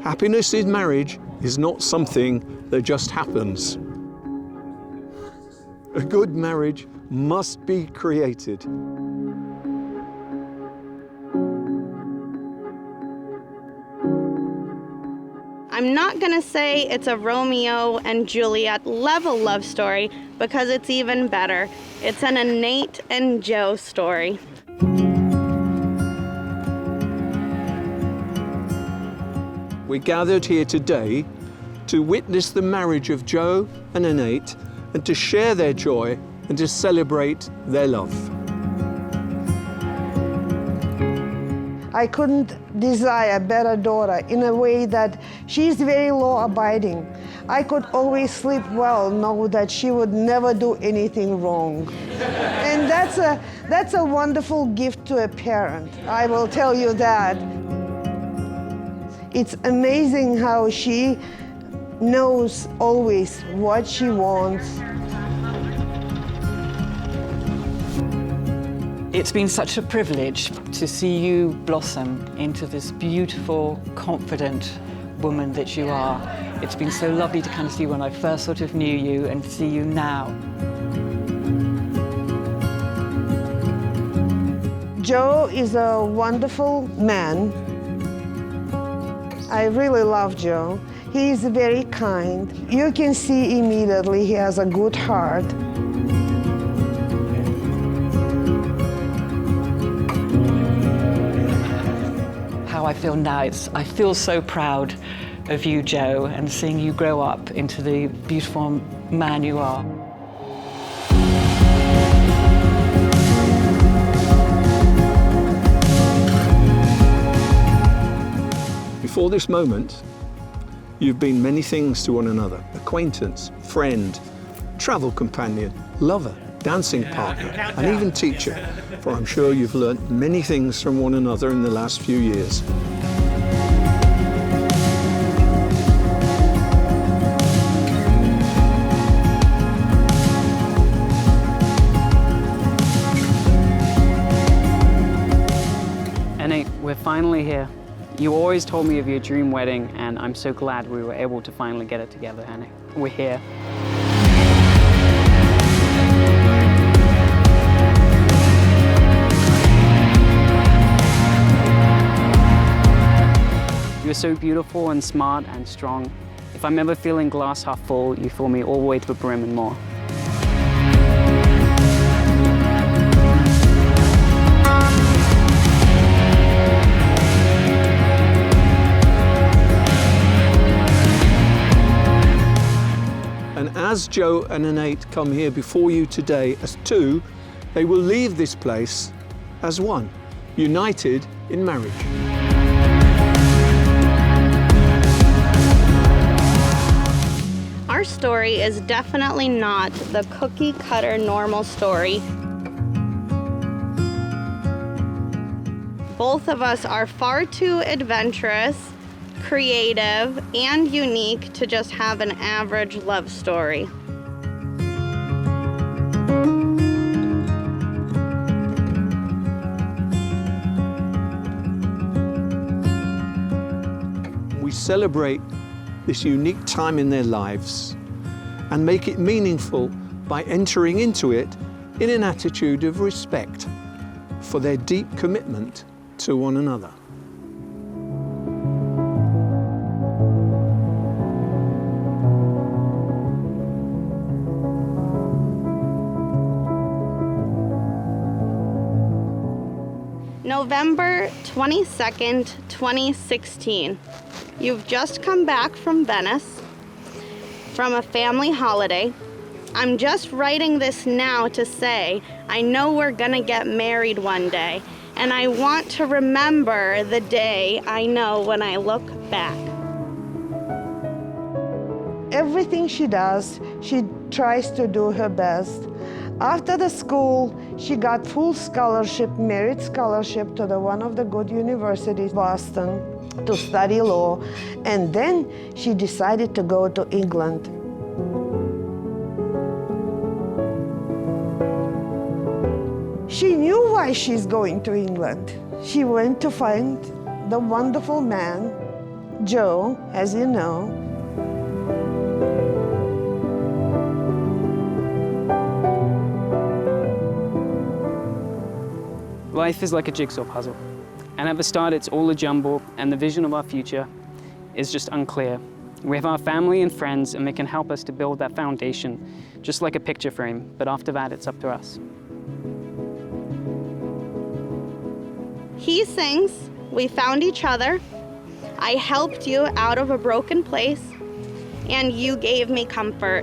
Happiness in marriage is not something that just happens. A good marriage must be created. I'm not gonna say it's a Romeo and Juliet level love story because it's even better. It's an Anait and Joe story. We're gathered here today to witness the marriage of Joe and Anait and to share their joy and to celebrate their love. I couldn't desire a better daughter in a way that she's very law-abiding. I could always sleep well, know that she would never do anything wrong. And that's a wonderful gift to a parent, I will tell you that. It's amazing how she knows always what she wants. It's been such a privilege to see you blossom into this beautiful, confident woman that you are. It's been so lovely to kind of see when I first sort of knew you and see you now. Joe is a wonderful man. I really love Joe. He is very kind. You can see immediately he has a good heart. How I feel now, I feel so proud of you, Joe, and seeing you grow up into the beautiful man you are. Before this moment, you've been many things to one another: acquaintance, friend, travel companion, lover, dancing partner, and even teacher, for I'm sure you've learnt many things from one another in the last few years. Anait, we're finally here. You always told me of your dream wedding, and I'm so glad we were able to finally get it together, Anait. We're here. You're so beautiful and smart and strong. If I'm ever feeling glass half full, you fill me all the way to the brim and more. And as Joe and Anait come here before you today as two, they will leave this place as one, united in marriage. Our story is definitely not the cookie-cutter normal story. Both of us are far too adventurous, creative, and unique to just have an average love story. We celebrate this unique time in their lives and make it meaningful by entering into it in an attitude of respect for their deep commitment to one another. November 22nd, 2016. You've just come back from Venice, from a family holiday. I'm just writing this now to say I know we're gonna get married one day, and I want to remember the day I know when I look back. Everything she does, she tries to do her best. After the school, she got full scholarship, merit scholarship to one of the good universities, Boston, to study law, and then she decided to go to England. She knew why she's going to England. She went to find the wonderful man, Joe, as you know. Life is like a jigsaw puzzle, and at the start it's all a jumble, and the vision of our future is just unclear. We have our family and friends, and they can help us to build that foundation, just like a picture frame, but after that it's up to us. He sings, we found each other, I helped you out of a broken place, and you gave me comfort.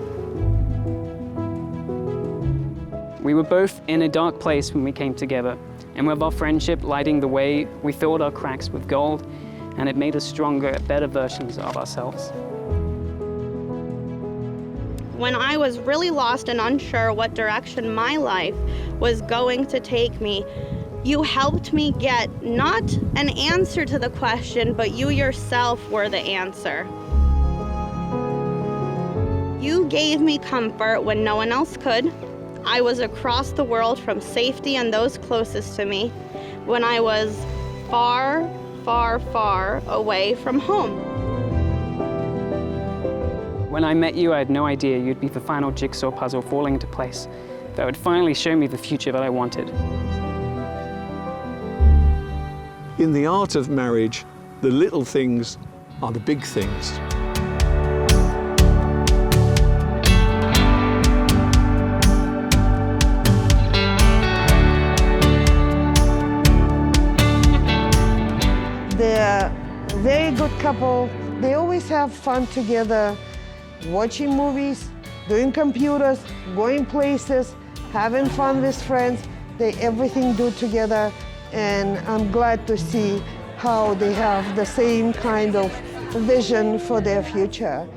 We were both in a dark place when we came together, and with our friendship lighting the way, we filled our cracks with gold, and it made us stronger, better versions of ourselves. When I was really lost and unsure what direction my life was going to take me, you helped me get not an answer to the question, but you yourself were the answer. You gave me comfort when no one else could. I was across the world from safety and those closest to me when I was far, far, far away from home. When I met you, I had no idea you'd be the final jigsaw puzzle falling into place that would finally show me the future that I wanted. In the art of marriage, the little things are the big things. They're a very good couple. They always have fun together, watching movies, doing computers, going places, having fun with friends. They everything do together, and I'm glad to see how they have the same kind of vision for their future.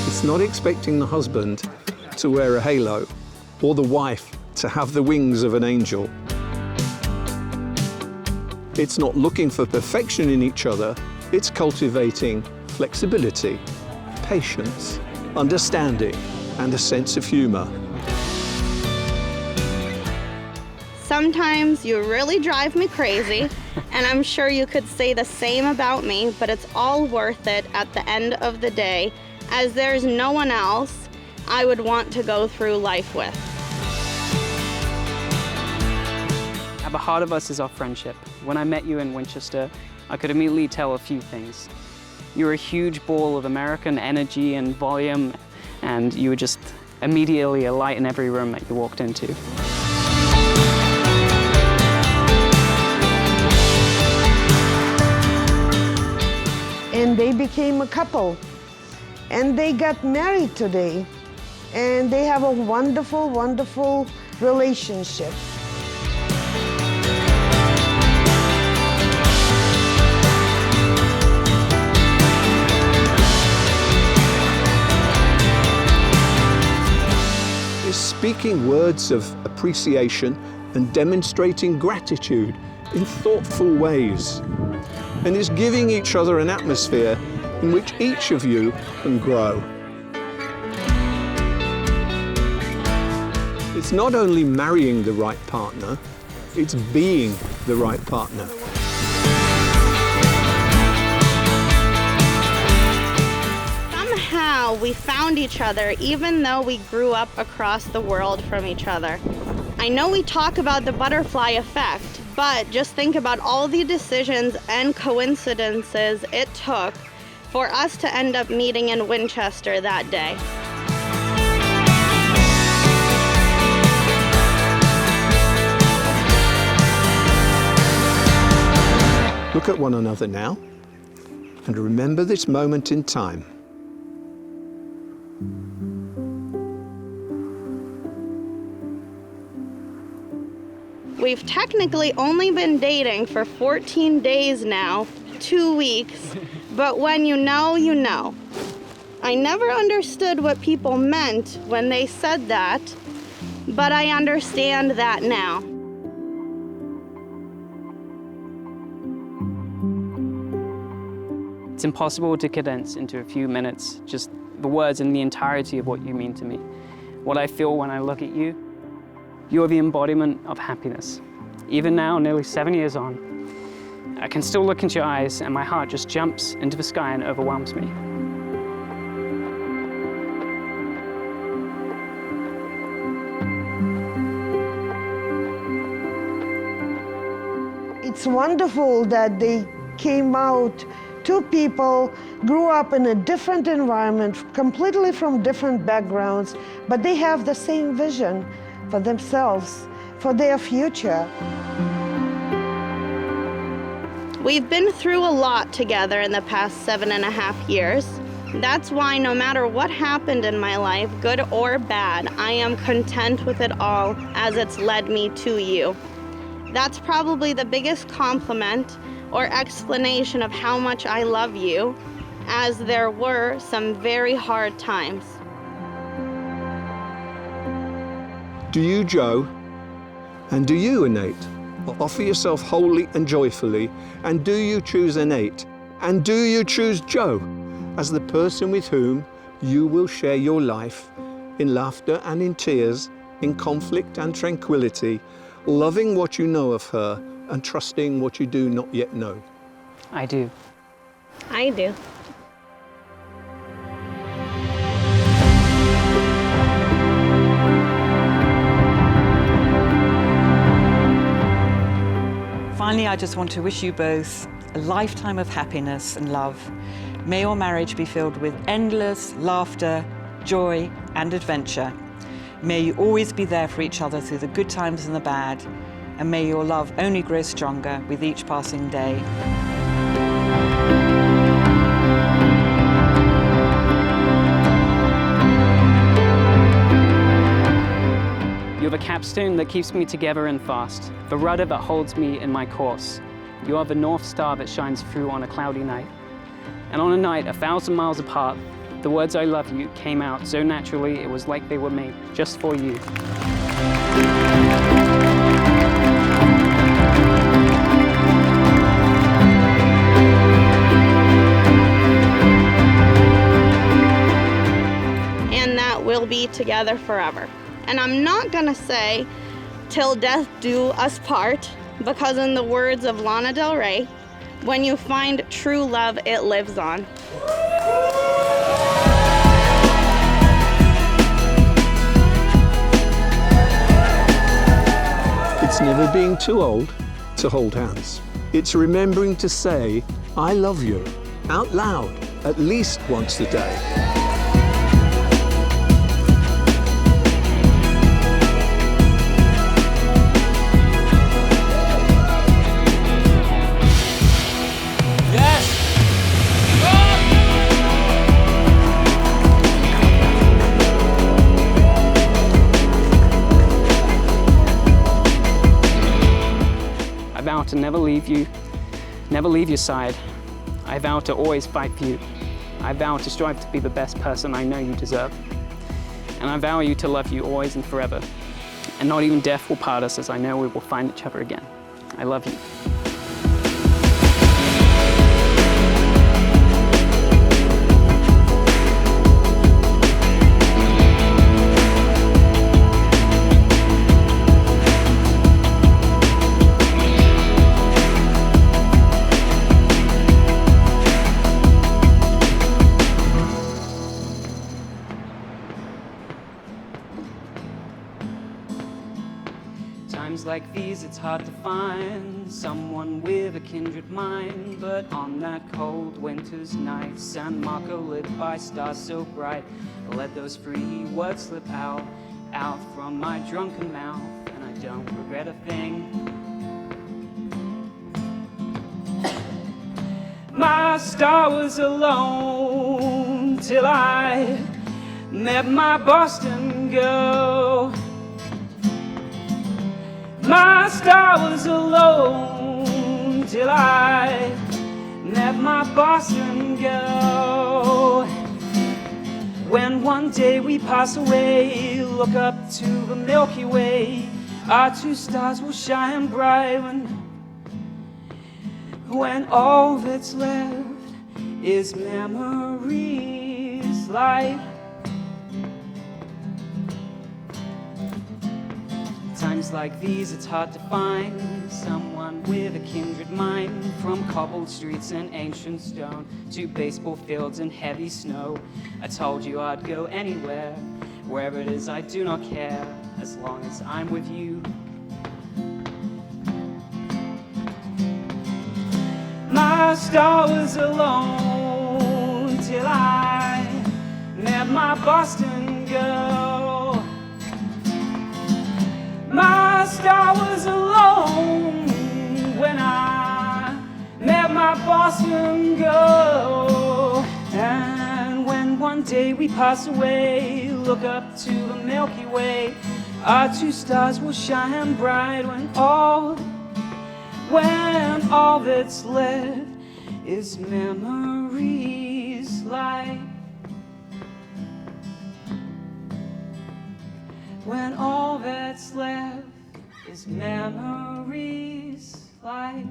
It's not expecting the husband to wear a halo or the wife to have the wings of an angel. It's not looking for perfection in each other, it's cultivating flexibility, patience, understanding, and a sense of humor. Sometimes you really drive me crazy, and I'm sure you could say the same about me, but it's all worth it at the end of the day, as there's no one else I would want to go through life with. At the heart of us is our friendship. When I met you in Winchester, I could immediately tell a few things. You were a huge ball of American energy and volume, and you were just immediately a light in every room that you walked into. And they became a couple. And they got married today. And they have a wonderful, wonderful relationship. Is speaking words of appreciation and demonstrating gratitude in thoughtful ways, and is giving each other an atmosphere in which each of you can grow. It's not only marrying the right partner, it's being the right partner. Somehow we found each other even though we grew up across the world from each other. I know we talk about the butterfly effect, but just think about all the decisions and coincidences it took for us to end up meeting in Winchester that day. Look at one another now and remember this moment in time. We've technically only been dating for 14 days now, 2 weeks, but when you know, you know. I never understood what people meant when they said that, but I understand that now. It's impossible to condense into a few minutes just the words and the entirety of what you mean to me. What I feel when I look at you. You're the embodiment of happiness. Even now, nearly 7 years on, I can still look into your eyes and my heart just jumps into the sky and overwhelms me. It's wonderful that they came out, two people, grew up in a different environment, completely from different backgrounds, but they have the same vision for themselves, for their future. We've been through a lot together in the past 7.5 years. That's why no matter what happened in my life, good or bad, I am content with it all as it's led me to you. That's probably the biggest compliment or explanation of how much I love you, as there were some very hard times. Do you, Joe, and do you, Anait, offer yourself wholly and joyfully, and do you choose Anait, and do you choose Joe as the person with whom you will share your life in laughter and in tears, in conflict and tranquility, loving what you know of her and trusting what you do not yet know? I do. I do. Finally, I just want to wish you both a lifetime of happiness and love. May your marriage be filled with endless laughter, joy, and adventure. May you always be there for each other through the good times and the bad, and may your love only grow stronger with each passing day. You're the capstone that keeps me together and fast, the rudder that holds me in my course. You are the North Star that shines through on a cloudy night. And on a night 1,000 miles apart, the words I love you came out so naturally it was like they were made just for you. And that we'll be together forever. And I'm not gonna say, till death do us part, because in the words of Lana Del Rey, when you find true love, it lives on. It's never being too old to hold hands. It's remembering to say, I love you, out loud, at least once a day. I vow to never leave you, never leave your side. I vow to always fight for you. I vow to strive to be the best person I know you deserve. And I vow you to love you always and forever. And not even death will part us, as I know we will find each other again. I love you. Times like these, it's hard to find someone with a kindred mind. But on that cold winter's night, San Marco lit by stars so bright, I let those free words slip out from my drunken mouth, and I don't regret a thing. My star was alone till I met my Boston girl. My star was alone till I met my Boston girl. When one day we pass away, look up to the Milky Way. Our two stars will shine bright when all that's left is memories like times like these. It's hard to find someone with a kindred mind, from cobbled streets and ancient stone to baseball fields and heavy snow. I told you I'd go anywhere, wherever it is I do not care, as long as I'm with you. My star was alone till I met my Boston girl. My star was alone when I met my Boston girl. And when one day we pass away, look up to the Milky Way, our two stars will shine bright when all that's left is memories like. When all that's left is memories like.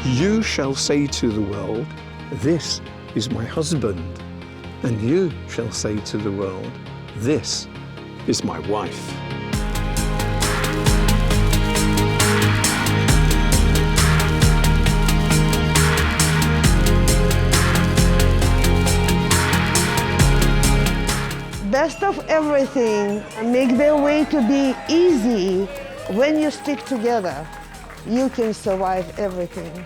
You shall say to the world, this is my husband. And you shall say to the world, this is my wife. Best of everything, make their way to be easy. When you stick together, you can survive everything.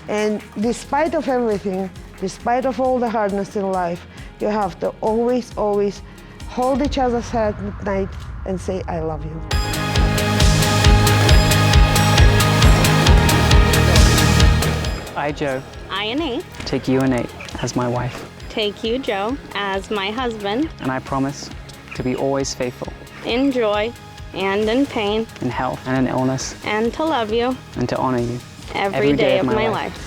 And despite of everything, despite of all the hardness in life, you have to always, always hold each other's hand at night and say, I love you. I, Joe, I, Anait, take you, Anait, as my wife. take you, Joe, as my husband, And I promise to be always faithful in joy and in pain, in health and in illness, and to love you and to honor you every day of my life.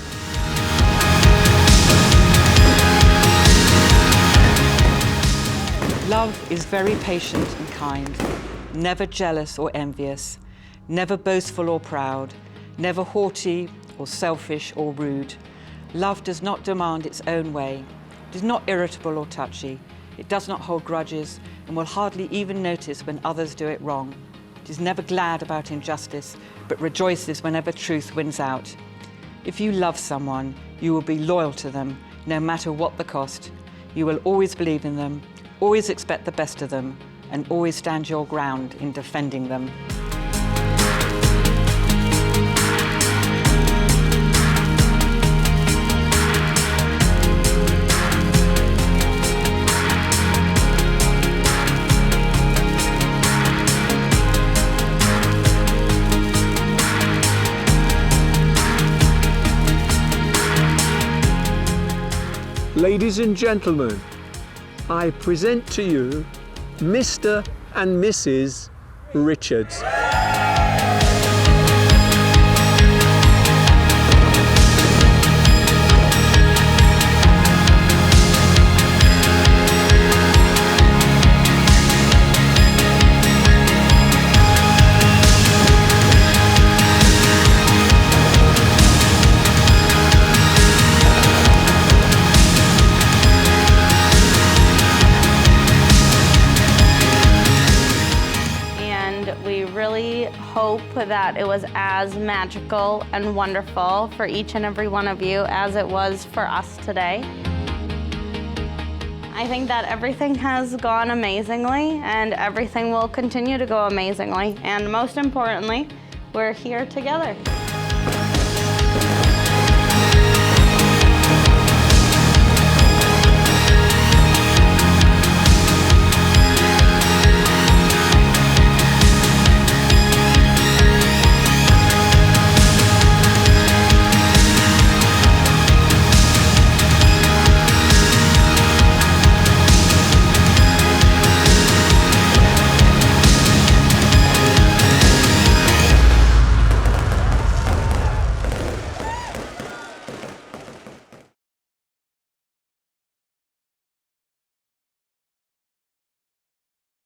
Love is very patient and kind, never jealous or envious, never boastful or proud, never haughty or selfish or rude. Love does not demand its own way. It is not irritable or touchy. It does not hold grudges and will hardly even notice when others do it wrong. It is never glad about injustice, but rejoices whenever truth wins out. If you love someone, you will be loyal to them, no matter what the cost. You will always believe in them, always expect the best of them, and always stand your ground in defending them. Ladies and gentlemen, I present to you Mr. and Mrs. Richards. We really hope that it was as magical and wonderful for each and every one of you as it was for us today. I think that everything has gone amazingly and everything will continue to go amazingly. And most importantly, we're here together.